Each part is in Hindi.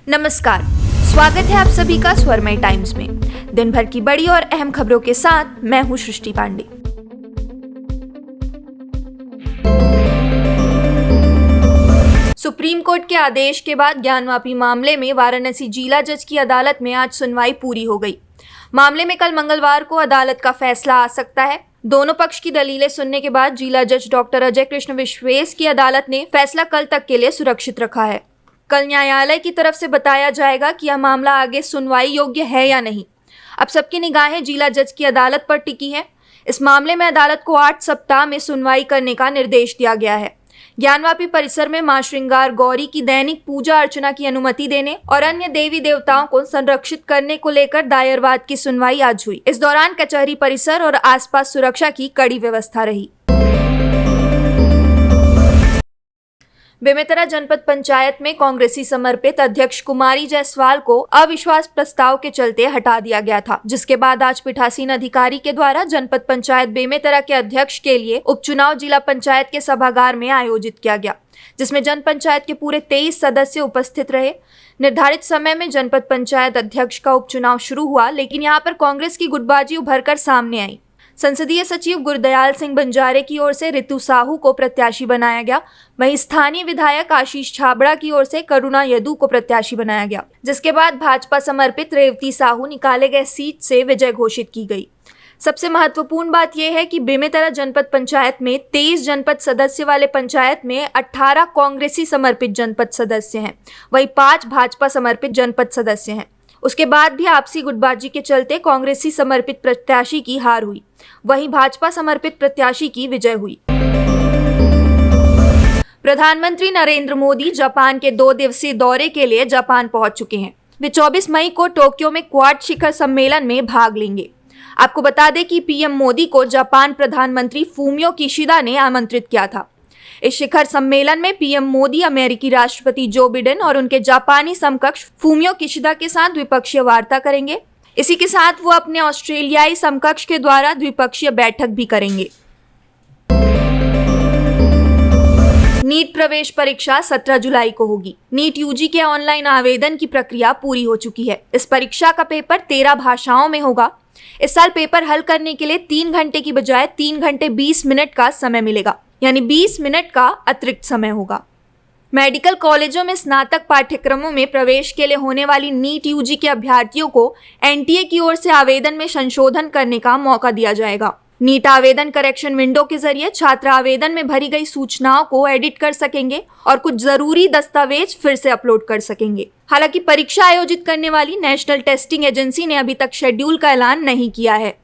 नमस्कार, स्वागत है आप सभी का स्वरमय टाइम्स में। दिन भर की बड़ी और अहम खबरों के साथ मैं हूं सृष्टि पांडे। सुप्रीम कोर्ट के आदेश के बाद ज्ञानवापी मामले में वाराणसी जिला जज की अदालत में आज सुनवाई पूरी हो गई। मामले में कल मंगलवार को अदालत का फैसला आ सकता है। दोनों पक्ष की दलीलें सुनने के बाद जिला जज डॉक्टर अजय कृष्ण विश्वेश की अदालत ने फैसला कल तक के लिए सुरक्षित रखा है। कल न्यायालय की तरफ से बताया जाएगा कि यह मामला आगे सुनवाई योग्य है या नहीं। अब सबकी निगाहें जिला जज की अदालत पर टिकी है। इस मामले में अदालत को 8 सप्ताह में सुनवाई करने का निर्देश दिया गया है। ज्ञानवापी परिसर में मां श्रृंगार गौरी की दैनिक पूजा अर्चना की अनुमति देने और अन्य देवी देवताओं को संरक्षित करने को लेकर दायर वाद की सुनवाई आज हुई। इस दौरान कचहरी परिसर और आसपास सुरक्षा की कड़ी व्यवस्था रही। बेमेतरा जनपद पंचायत में कांग्रेसी समर्पित अध्यक्ष कुमारी जायसवाल को अविश्वास प्रस्ताव के चलते हटा दिया गया था, जिसके बाद आज पीठासीन अधिकारी के द्वारा जनपद पंचायत बेमेतरा के अध्यक्ष के लिए उपचुनाव जिला पंचायत के सभागार में आयोजित किया गया, जिसमें जन पंचायत के पूरे 23 सदस्य उपस्थित रहे। निर्धारित समय में जनपद पंचायत अध्यक्ष का उपचुनाव शुरू हुआ, लेकिन यहाँ पर कांग्रेस की गुटबाजी उभरकर सामने आई। संसदीय सचिव गुरदयाल सिंह बंजारे की ओर से ऋतु साहू को प्रत्याशी बनाया गया, वहीं स्थानीय विधायक आशीष छाबड़ा की ओर से करुणा यदू को प्रत्याशी बनाया गया, जिसके बाद भाजपा समर्पित रेवती साहू निकाले गए सीट से विजय घोषित की गई। सबसे महत्वपूर्ण बात यह है कि बेमेतरा जनपद पंचायत में 23 जनपद सदस्य वाले पंचायत में 18 कांग्रेसी समर्पित जनपद सदस्य हैं, वहीं 5 भाजपा समर्पित जनपद सदस्य हैं। उसके बाद भी आपसी गुटबाजी के चलते कांग्रेसी समर्पित प्रत्याशी की हार हुई, वहीं भाजपा समर्पित प्रत्याशी की विजय हुई। प्रधानमंत्री नरेंद्र मोदी जापान के 2 दिवसीय दौरे के लिए जापान पहुंच चुके हैं। वे 24 मई को टोक्यो में क्वाड शिखर सम्मेलन में भाग लेंगे। आपको बता दें कि पीएम मोदी को जापान प्रधानमंत्री फूमियो किशिदा ने आमंत्रित किया था। इस शिखर सम्मेलन में पीएम मोदी अमेरिकी राष्ट्रपति जो बिडेन और उनके जापानी समकक्ष फूमियो किशिदा के साथ द्विपक्षीय वार्ता करेंगे। इसी के साथ वो अपने ऑस्ट्रेलियाई समकक्ष के द्वारा द्विपक्षीय बैठक भी करेंगे। नीट प्रवेश परीक्षा 17 जुलाई को होगी। नीट यूजी के ऑनलाइन आवेदन की प्रक्रिया पूरी हो चुकी है। इस परीक्षा का पेपर 13 भाषाओं में होगा। इस साल पेपर हल करने के लिए 3 घंटे की बजाय 3 घंटे 20 मिनट का समय मिलेगा, यानी 20 मिनट का अतिरिक्त समय होगा। मेडिकल कॉलेजों में स्नातक पाठ्यक्रमों में प्रवेश के लिए होने वाली नीट यूजी के अभ्यर्थियों को एनटीए की ओर से आवेदन में संशोधन करने का मौका दिया जाएगा। नीट आवेदन करेक्शन विंडो के जरिए छात्र आवेदन में भरी गई सूचनाओं को एडिट कर सकेंगे और कुछ जरूरी दस्तावेज फिर से अपलोड कर सकेंगे। हालांकि परीक्षा आयोजित करने वाली नेशनल टेस्टिंग एजेंसी ने अभी तक शेड्यूल का ऐलान नहीं किया है।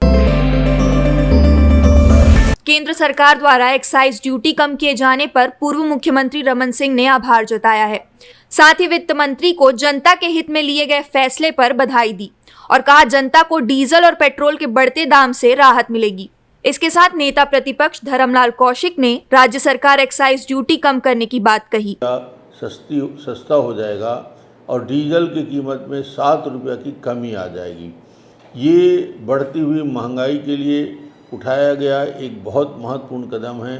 केंद्र सरकार द्वारा एक्साइज ड्यूटी कम किए जाने पर पूर्व मुख्यमंत्री रमन सिंह ने आभार जताया है। साथ ही वित्त मंत्री को जनता के हित में लिए गए फैसले पर बधाई दी और कहा जनता को डीजल और पेट्रोल के बढ़ते दाम से राहत मिलेगी। इसके साथ नेता प्रतिपक्ष धर्मलाल कौशिक ने राज्य सरकार एक्साइज ड्यूटी कम करने की बात कही। सस्ता हो जाएगा और डीजल की कीमत में 7 रुपये की कमी आ जाएगी। ये बढ़ती हुई महंगाई के लिए उठाया गया एक बहुत महत्वपूर्ण कदम है।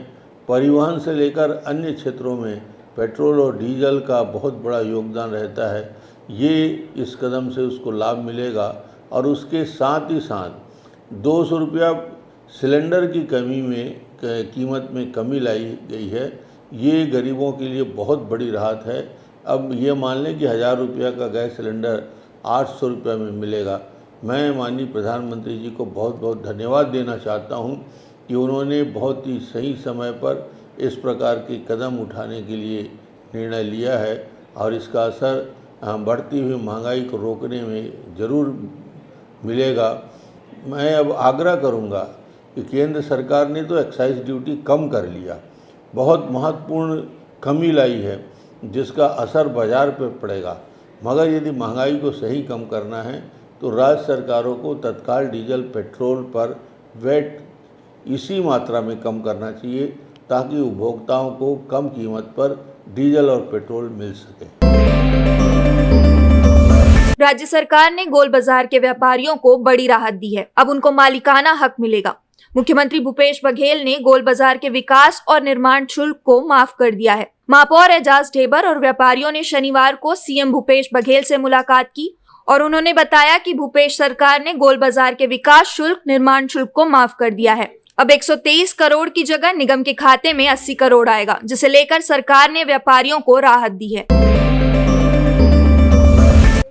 परिवहन से लेकर अन्य क्षेत्रों में पेट्रोल और डीजल का बहुत बड़ा योगदान रहता है। ये इस कदम से उसको लाभ मिलेगा और उसके साथ ही साथ 200 रुपया सिलेंडर की कीमत में कमी लाई गई है। ये गरीबों के लिए बहुत बड़ी राहत है। अब ये मान लें कि 1000 रुपया का गैस सिलेंडर 800 रुपये में मिलेगा। मैं माननीय प्रधानमंत्री जी को बहुत बहुत धन्यवाद देना चाहता हूं कि उन्होंने बहुत ही सही समय पर इस प्रकार के कदम उठाने के लिए निर्णय लिया है और इसका असर बढ़ती हुई महंगाई को रोकने में ज़रूर मिलेगा। मैं अब आग्रह करूंगा कि केंद्र सरकार ने तो एक्साइज ड्यूटी कम कर लिया, बहुत महत्वपूर्ण कमी लाई है जिसका असर बाज़ार पर पड़ेगा, मगर यदि महंगाई को सही कम करना है तो राज्य सरकारों को तत्काल डीजल पेट्रोल पर वैट इसी मात्रा में कम करना चाहिए ताकि उपभोक्ताओं को कम कीमत पर डीजल और पेट्रोल मिल सके। राज्य सरकार ने गोल बाजार के व्यापारियों को बड़ी राहत दी है। अब उनको मालिकाना हक मिलेगा। मुख्यमंत्री भूपेश बघेल ने गोल बाजार के विकास और निर्माण शुल्क को माफ कर दिया है। महापौर एजाज ढेबर और व्यापारियों ने शनिवार को सीएम भूपेश बघेल से मुलाकात की और उन्होंने बताया कि भूपेश सरकार ने गोल बाजार के विकास शुल्क, निर्माण शुल्क को माफ कर दिया है। अब 123 करोड़ की जगह निगम के खाते में 80 करोड़ आएगा, जिसे लेकर सरकार ने व्यापारियों को राहत दी है।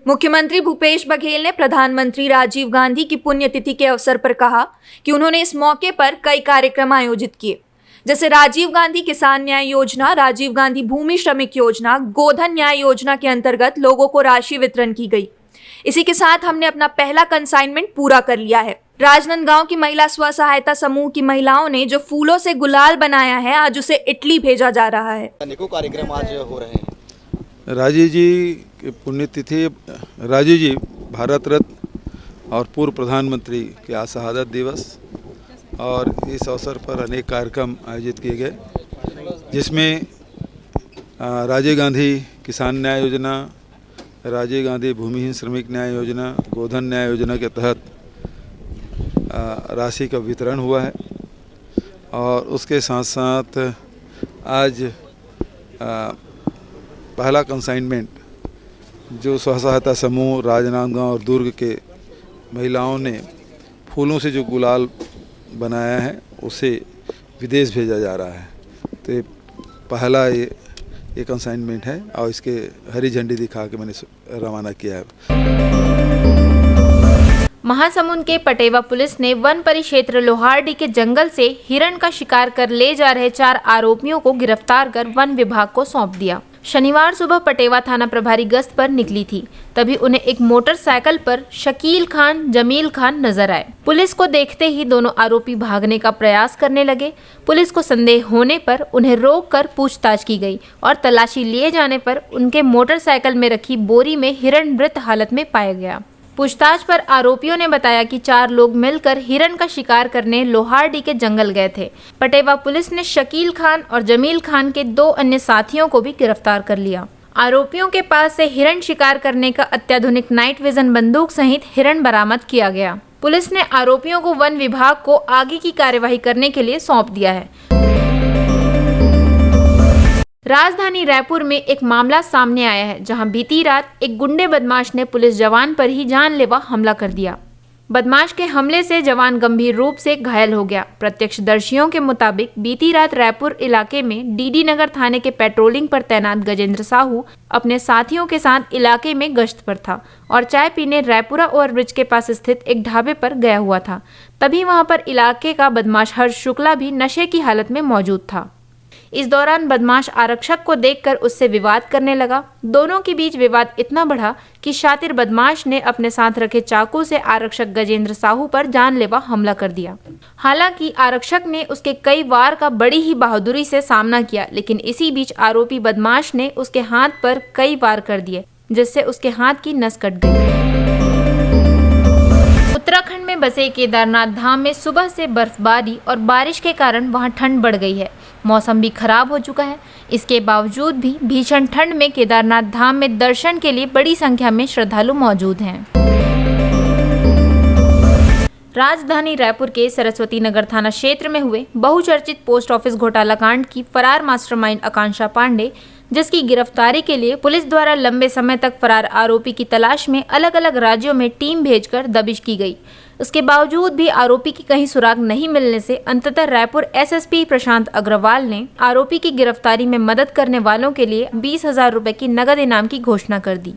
मुख्यमंत्री भूपेश बघेल ने प्रधानमंत्री राजीव गांधी की पुण्यतिथि के अवसर पर कहा कि उन्होंने इस मौके पर कई कार्यक्रम आयोजित किए, जैसे राजीव गांधी किसान न्याय योजना, राजीव गांधी भूमि श्रमिक योजना, गोधन न्याय योजना के अंतर्गत लोगों को राशि वितरण की गई। इसी के साथ हमने अपना पहला कंसाइनमेंट पूरा कर लिया है। राजनांदगांव की महिला स्व सहायता समूह की महिलाओं ने जो फूलों से गुलाल बनाया है, आज उसे इटली भेजा जा रहा है। अनेकों कार्यक्रम आज हो रहे हैं। राजीव जी की पुण्यतिथि, राजीव जी भारत रत्न और पूर्व प्रधानमंत्री के आज शहादत दिवस, और इस अवसर पर अनेक कार्यक्रम आयोजित किए गए, जिसमें राजीव गांधी किसान न्याय योजना, राजीव गांधी भूमिहीन श्रमिक न्याय योजना, गोधन न्याय योजना के तहत राशि का वितरण हुआ है। और उसके साथ साथ आज पहला कंसाइनमेंट जो स्व सहायता समूह राजनांदगांव और दुर्ग के महिलाओं ने फूलों से जो गुलाल बनाया है, उसे विदेश भेजा जा रहा है। तो ये पहला ये कंसाइनमेंट है और इसके हरी झंडी दिखा के मैंने रवाना किया है। महासमुंद के पटेवा पुलिस ने वन परिक्षेत्र लोहारडी के जंगल से हिरण का शिकार कर ले जा रहे 4 आरोपियों को गिरफ्तार कर वन विभाग को सौंप दिया। शनिवार सुबह पटेवा थाना प्रभारी गश्त पर निकली थी, तभी उन्हें एक मोटरसाइकिल पर शकील खान, जमील खान नजर आए। पुलिस को देखते ही दोनों आरोपी भागने का प्रयास करने लगे। पुलिस को संदेह होने पर उन्हें रोककर पूछताछ की गई और तलाशी लिए जाने पर उनके मोटरसाइकिल में रखी बोरी में हिरण मृत हालत में पाया गया। पूछताछ पर आरोपियों ने बताया कि 4 लोग मिलकर हिरण का शिकार करने लोहारडी के जंगल गए थे। पटेवा पुलिस ने शकील खान और जमील खान के 2 अन्य साथियों को भी गिरफ्तार कर लिया। आरोपियों के पास से हिरण शिकार करने का अत्याधुनिक नाइट विजन बंदूक सहित हिरण बरामद किया गया। पुलिस ने आरोपियों को वन विभाग को आगे की कार्यवाही करने के लिए सौंप दिया है। राजधानी रायपुर में एक मामला सामने आया है, जहां बीती रात एक गुंडे बदमाश ने पुलिस जवान पर ही जानलेवा हमला कर दिया। बदमाश के हमले से जवान गंभीर रूप से घायल हो गया। प्रत्यक्षदर्शियों के मुताबिक बीती रात रायपुर इलाके में डीडी नगर थाने के पेट्रोलिंग पर तैनात गजेंद्र साहू अपने साथियों के साथ इलाके में गश्त पर था और चाय पीने रायपुरा ओवरब्रिज के पास स्थित एक ढाबे पर गया हुआ था। तभी वहां पर इलाके का बदमाश हर्ष शुक्ला भी नशे की हालत में मौजूद था। इस दौरान बदमाश आरक्षक को देखकर उससे विवाद करने लगा। दोनों के बीच विवाद इतना बढ़ा कि शातिर बदमाश ने अपने साथ रखे चाकू से आरक्षक गजेंद्र साहू पर जानलेवा हमला कर दिया। हालांकि आरक्षक ने उसके कई वार का बड़ी ही बहादुरी से सामना किया, लेकिन इसी बीच आरोपी बदमाश ने उसके हाथ पर कई वार कर दिए, जिससे उसके हाथ की नस कट गई। उत्तराखंड में बसे केदारनाथ धाम में सुबह से बर्फबारी और बारिश के कारण वहां ठंड बढ़ गई है। मौसम भी खराब हो चुका है। इसके बावजूद भी भीषण ठंड में केदारनाथ धाम में दर्शन के लिए बड़ी संख्या में श्रद्धालु मौजूद हैं। राजधानी रायपुर के सरस्वती नगर थाना क्षेत्र में हुए बहुचर्चित पोस्ट ऑफिस घोटाला कांड की फरार मास्टरमाइंड आकांक्षा पांडे, जिसकी गिरफ्तारी के लिए पुलिस द्वारा लंबे समय तक फरार आरोपी की तलाश में अलग अलग राज्यों में टीम भेजकर दबिश की गई। उसके बावजूद भी आरोपी की कहीं सुराग नहीं मिलने से अंततः रायपुर एसएसपी प्रशांत अग्रवाल ने आरोपी की गिरफ्तारी में मदद करने वालों के लिए 20,000 रुपए की नगद इनाम की घोषणा कर दी।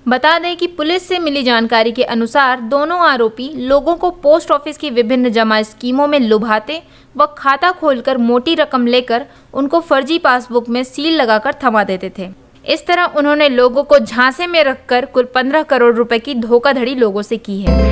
बता दें कि पुलिस से मिली जानकारी के अनुसार दोनों आरोपी लोगों को पोस्ट ऑफिस की विभिन्न जमा स्कीमों में लुभाते व खाता खोलकर मोटी रकम लेकर उनको फर्जी पासबुक में सील लगाकर थमा देते थे। इस तरह उन्होंने लोगों को झांसे में रखकर कुल 15 करोड़ रुपए की धोखाधड़ी लोगों से की है।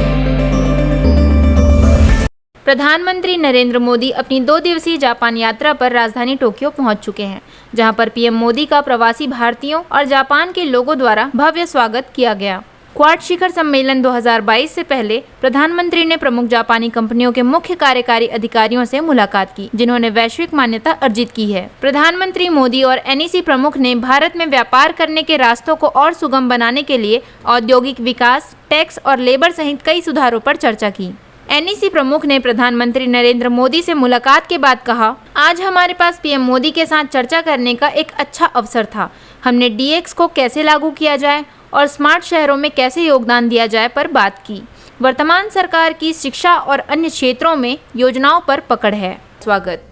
प्रधानमंत्री नरेंद्र मोदी अपनी 2 दिवसीय जापान यात्रा पर राजधानी टोक्यो पहुंच चुके हैं, जहां पर पीएम मोदी का प्रवासी भारतीयों और जापान के लोगों द्वारा भव्य स्वागत किया गया। क्वाड शिखर सम्मेलन 2022 से पहले प्रधानमंत्री ने प्रमुख जापानी कंपनियों के मुख्य कार्यकारी अधिकारियों से मुलाकात की, जिन्होंने वैश्विक मान्यता अर्जित की है। प्रधानमंत्री मोदी और एनईसी प्रमुख ने भारत में व्यापार करने के रास्तों को और सुगम बनाने के लिए औद्योगिक विकास, टैक्स और लेबर सहित कई सुधारों पर चर्चा की। एनईसी प्रमुख ने प्रधानमंत्री नरेंद्र मोदी से मुलाकात के बाद कहा, आज हमारे पास पीएम मोदी के साथ चर्चा करने का एक अच्छा अवसर था। हमने डीएक्स को कैसे लागू किया जाए और स्मार्ट शहरों में कैसे योगदान दिया जाए पर बात की। वर्तमान सरकार की शिक्षा और अन्य क्षेत्रों में योजनाओं पर पकड़ है। स्वागत।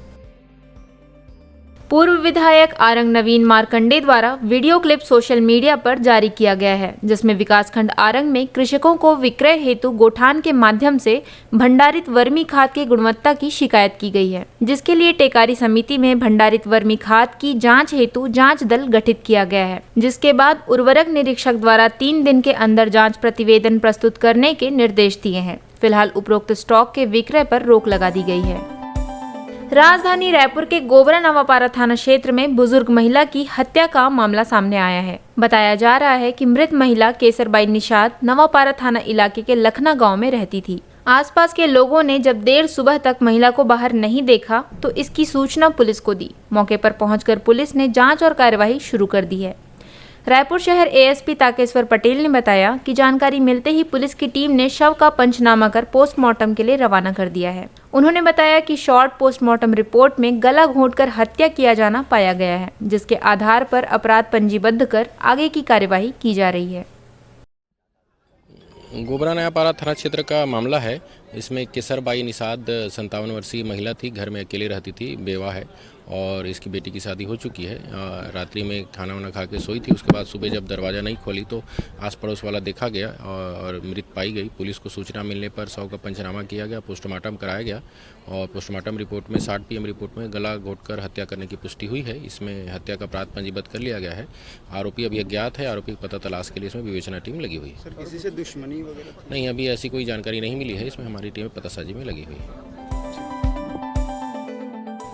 पूर्व विधायक आरंग नवीन मार्कंडे द्वारा वीडियो क्लिप सोशल मीडिया पर जारी किया गया है, जिसमें विकासखंड आरंग में कृषकों को विक्रय हेतु गोठान के माध्यम से भंडारित वर्मी खाद की गुणवत्ता की शिकायत की गई है, जिसके लिए टेकारी समिति में भंडारित वर्मी खाद की जांच हेतु जांच दल गठित किया गया है, जिसके बाद उर्वरक निरीक्षक द्वारा 3 दिन के अंदर जाँच प्रतिवेदन प्रस्तुत करने के निर्देश दिए हैं। फिलहाल उपरोक्त स्टॉक के विक्रय पर रोक लगा दी गई है। राजधानी रायपुर के गोबरा नवापारा थाना क्षेत्र में बुजुर्ग महिला की हत्या का मामला सामने आया है। बताया जा रहा है कि मृत महिला केसरबाई निषाद नवापारा थाना इलाके के लखना गांव में रहती थी। आसपास के लोगों ने जब देर सुबह तक महिला को बाहर नहीं देखा तो इसकी सूचना पुलिस को दी। मौके पर पहुंचकर पुलिस ने जांच और कार्यवाही शुरू कर दी है। रायपुर शहर एएसपी ताकेश्वर पटेल ने बताया कि जानकारी मिलते ही पुलिस की टीम ने शव का पंचनामा कर पोस्टमार्टम के लिए रवाना कर दिया है। उन्होंने बताया कि शॉर्ट पोस्टमार्टम रिपोर्ट में गला घोंटकर हत्या किया जाना पाया गया है, जिसके आधार पर अपराध पंजीबद्ध कर आगे की कार्यवाही की जा रही है। गोबरा नयापारा थाना क्षेत्र का मामला है। इसमें केसरबाई निषाद 57 वर्षीय महिला थी, घर में अकेले रहती थी, बेवा है और इसकी बेटी की शादी हो चुकी है। रात्रि में खाना वाना खा के सोई थी। उसके बाद सुबह जब दरवाज़ा नहीं खोली तो आस पड़ोस वाला देखा गया और मृत पाई गई। पुलिस को सूचना मिलने पर शव का पंचनामा किया गया, पोस्टमार्टम कराया गया और पोस्टमार्टम रिपोर्ट में 60 PM रिपोर्ट में गला घोंटकर हत्या करने की पुष्टि हुई है। इसमें हत्या का अपराध पंजीबद्ध कर लिया गया है। आरोपी अभी अज्ञात है। आरोपी का पता तलाश के लिए इसमें विवेचना टीम लगी हुई है। सर, किसी से दुश्मनी वगैरह? नहीं, अभी ऐसी कोई जानकारी नहीं मिली है। इसमें हमारी टीम पतासाजी में लगी हुई है।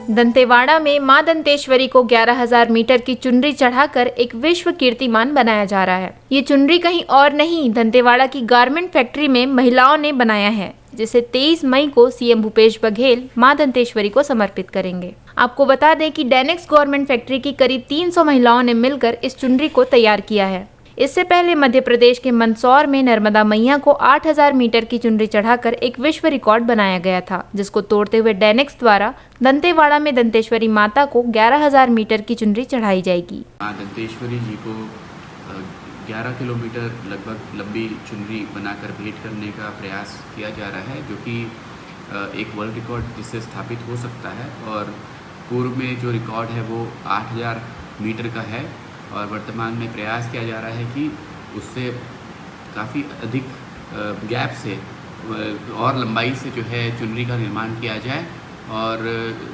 दंतेवाड़ा में मां दंतेश्वरी को 11,000 मीटर की चुनरी चढ़ाकर एक विश्व कीर्तिमान बनाया जा रहा है। ये चुनरी कहीं और नहीं, दंतेवाड़ा की गारमेंट फैक्ट्री में महिलाओं ने बनाया है, जिसे 23 मई को सीएम भूपेश बघेल मां दंतेश्वरी को समर्पित करेंगे। आपको बता दें कि डेनेक्स गारमेंट फैक्ट्री की करीब 300 महिलाओं ने मिलकर इस चुनरी को तैयार किया है। इससे पहले मध्य प्रदेश के मंदसौर में नर्मदा मैया को 8,000 मीटर की चुनरी चढ़ाकर एक विश्व रिकॉर्ड बनाया गया था, जिसको तोड़ते हुए डेनेक्स द्वारा दंतेवाड़ा में दंतेश्वरी माता को 11,000 मीटर की चुनरी चढ़ाई जाएगी। दंतेश्वरी जी को 11 किलोमीटर लगभग लंबी चुनरी बनाकर भेंट करने का प्रयास किया जा रहा है, जो कि एक वर्ल्ड रिकॉर्ड जिससे स्थापित हो सकता है। और पूर्व में जो रिकॉर्ड है वो 8,000 मीटर का है और वर्तमान में प्रयास किया जा रहा है कि उससे काफ़ी अधिक गैप से और लंबाई से जो है चुनरी का निर्माण किया जाए। और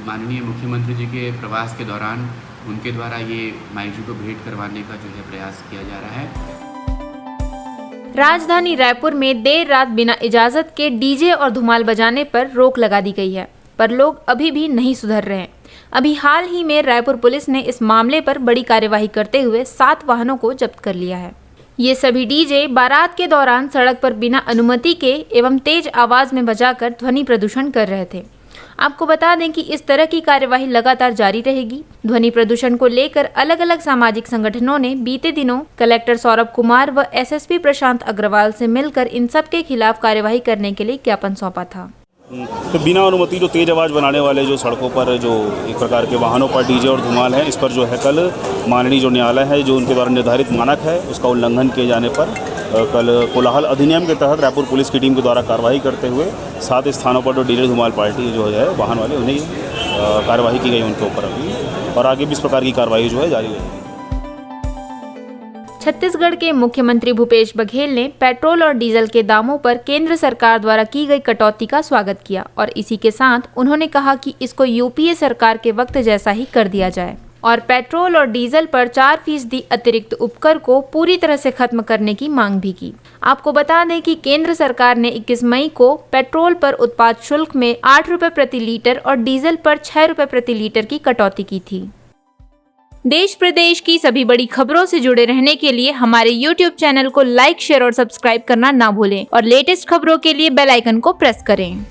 माननीय मुख्यमंत्री जी के प्रवास के दौरान उनके द्वारा ये माई जी को भेंट करवाने का जो है प्रयास किया जा रहा है। राजधानी रायपुर में देर रात बिना इजाजत के डीजे और धुमाल बजाने पर रोक लगा दी गई है, पर लोग अभी भी नहीं सुधर रहे हैं। अभी हाल ही में रायपुर पुलिस ने इस मामले पर बड़ी कार्यवाही करते हुए 7 वाहनों को जब्त कर लिया है। ये सभी डीजे बारात के दौरान सड़क पर बिना अनुमति के एवं तेज आवाज में बजाकर ध्वनि प्रदूषण कर रहे थे। आपको बता दें कि इस तरह की कार्यवाही लगातार जारी रहेगी। ध्वनि प्रदूषण को लेकर अलग अलग सामाजिक संगठनों ने बीते दिनों कलेक्टर सौरभ कुमार व एसएसपी प्रशांत अग्रवाल से मिलकर इन सब के खिलाफ कार्यवाही करने के लिए ज्ञापन सौंपा था। तो बिना अनुमति जो तेज आवाज़ बनाने वाले जो सड़कों पर जो एक प्रकार के वाहनों पर डीजे और धुमाल है, इस पर जो है कल माननीय जो न्यायालय है जो उनके द्वारा निर्धारित मानक है उसका उल्लंघन किए जाने पर कल कोलाहल अधिनियम के तहत रायपुर पुलिस की टीम के द्वारा कार्रवाई करते हुए 7 स्थानों पर जो डीजे धुमाल पार्टी जो है वाहन वाले उन्हें कार्रवाई की गई उनके ऊपर अभी, और आगे भी इस प्रकार की कार्रवाई जो है जारी रहेगी। छत्तीसगढ़ के मुख्यमंत्री भूपेश बघेल ने पेट्रोल और डीजल के दामों पर केंद्र सरकार द्वारा की गई कटौती का स्वागत किया और इसी के साथ उन्होंने कहा कि इसको यूपीए सरकार के वक्त जैसा ही कर दिया जाए और पेट्रोल और डीजल पर 4% अतिरिक्त उपकर को पूरी तरह से खत्म करने की मांग भी की। आपको बता दें कि केंद्र सरकार ने 21 मई को पेट्रोल पर उत्पाद शुल्क में 8 रुपये प्रति लीटर और डीजल पर 6 रुपये प्रति लीटर की कटौती की थी। देश प्रदेश की सभी बड़ी खबरों से जुड़े रहने के लिए हमारे YouTube चैनल को लाइक, शेयर और सब्सक्राइब करना ना भूलें और लेटेस्ट खबरों के लिए बेल आइकन को प्रेस करें।